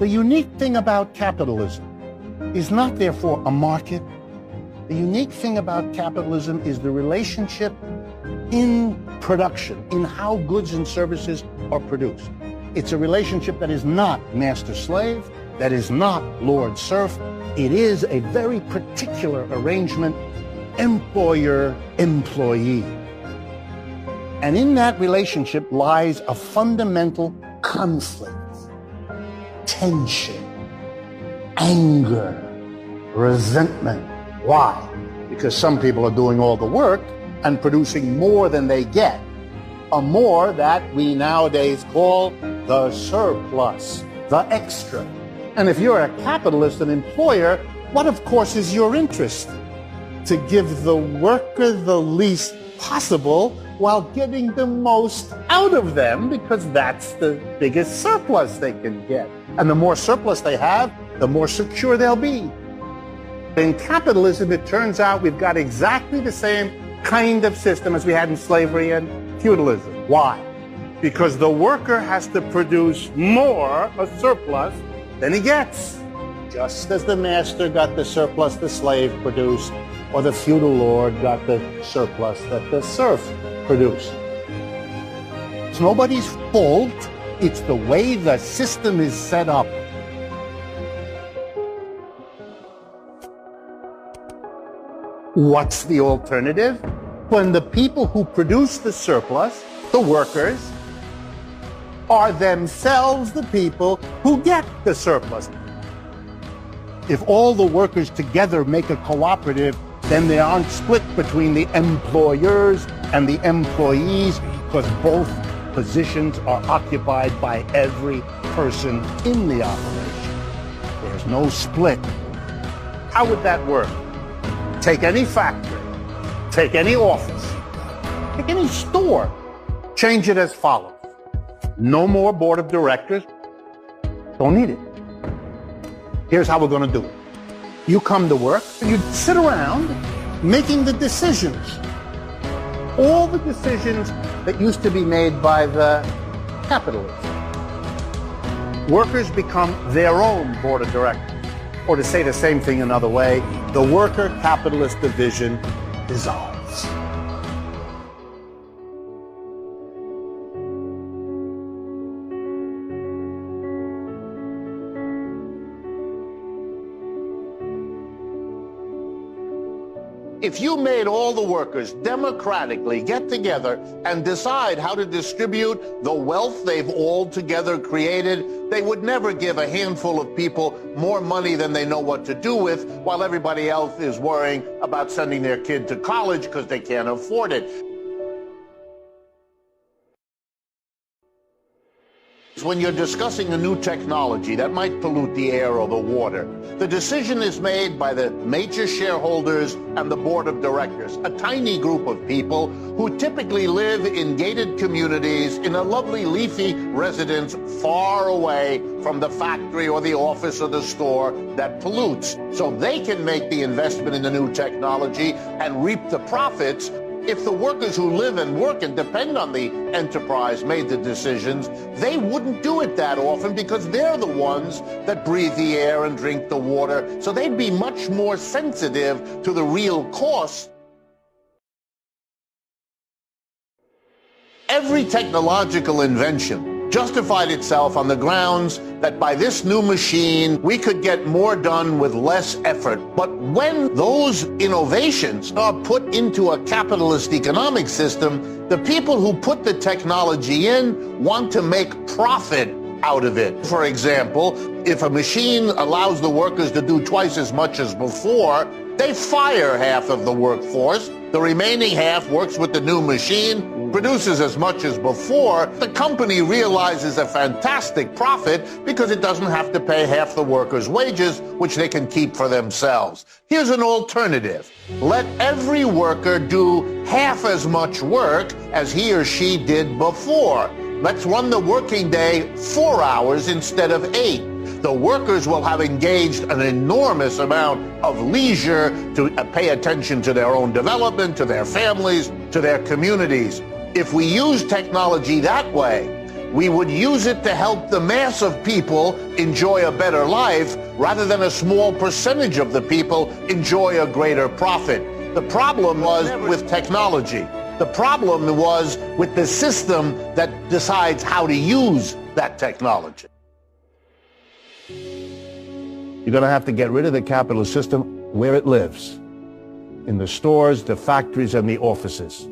The unique thing about capitalism is not therefore a market. The unique thing about capitalism is the relationship in production, in how goods and services are produced. It's a relationship that is not master-slave, that is not lord-serf. It is a very particular arrangement, employer-employee. And in that relationship lies a fundamental conflict, tension, anger, resentment. Why? Because some people are doing all the work and producing more than they get. A more that we nowadays call the surplus, the extra. And if you're a capitalist, an employer, what of course is your interest? To give the worker the least possible while getting the most out of them, because that's the biggest surplus they can get. And the more surplus they have, the more secure they'll be. In capitalism, it turns out we've got exactly the same kind of system as we had in slavery and feudalism. Why? Because the worker has to produce more, a surplus, than he gets. Just as the master got the surplus the slave produced, or the feudal lord got the surplus that the serf produced. It's nobody's fault. It's the way the system is set up. What's the alternative? When the people who produce the surplus, the workers, are themselves the people who get the surplus. If all the workers together make a cooperative, then they aren't split between the employers and the employees, because both positions are occupied by every person in the operation. There's no split. How would that work? Take any factory, take any office, take any store, change it as follows. No more board of directors. Don't need it. Here's how we're going to do it. You come to work, and you sit around making the decisions. All the decisions that used to be made by the capitalists. Workers become their own board of directors. Or to say the same thing another way, the worker-capitalist division dissolves. If you made all the workers democratically get together and decide how to distribute the wealth they've all together created, they would never give a handful of people more money than they know what to do with, while everybody else is worrying about sending their kid to college because they can't afford it. When you're discussing a new technology that might pollute the air or the water, the decision is made by the major shareholders and the board of directors, a tiny group of people who typically live in gated communities in a lovely leafy residence far away from the factory or the office or the store that pollutes. So they can make the investment in the new technology and reap the profits. If the workers who live and work and depend on the enterprise made the decisions, they wouldn't do it that often because they're the ones that breathe the air and drink the water. So they'd be much more sensitive to the real costs. Every technological invention justified itself on the grounds that by this new machine, we could get more done with less effort. But when those innovations are put into a capitalist economic system, the people who put the technology in want to make profit out of it. For example, if a machine allows the workers to do twice as much as before, they fire half of the workforce. The remaining half works with the new machine, produces as much as before. The company realizes a fantastic profit because it doesn't have to pay half the workers' wages, which they can keep for themselves. Here's an alternative. Let every worker do half as much work as he or she did before. Let's run the working day 4 hours instead of 8. The workers will have engaged an enormous amount of leisure to pay attention to their own development, to their families, to their communities. If we use technology that way, we would use it to help the mass of people enjoy a better life rather than a small percentage of the people enjoy a greater profit. The problem was with technology. The problem was with the system that decides how to use that technology. You're going to have to get rid of the capitalist system where it lives, in the stores, the factories, and the offices.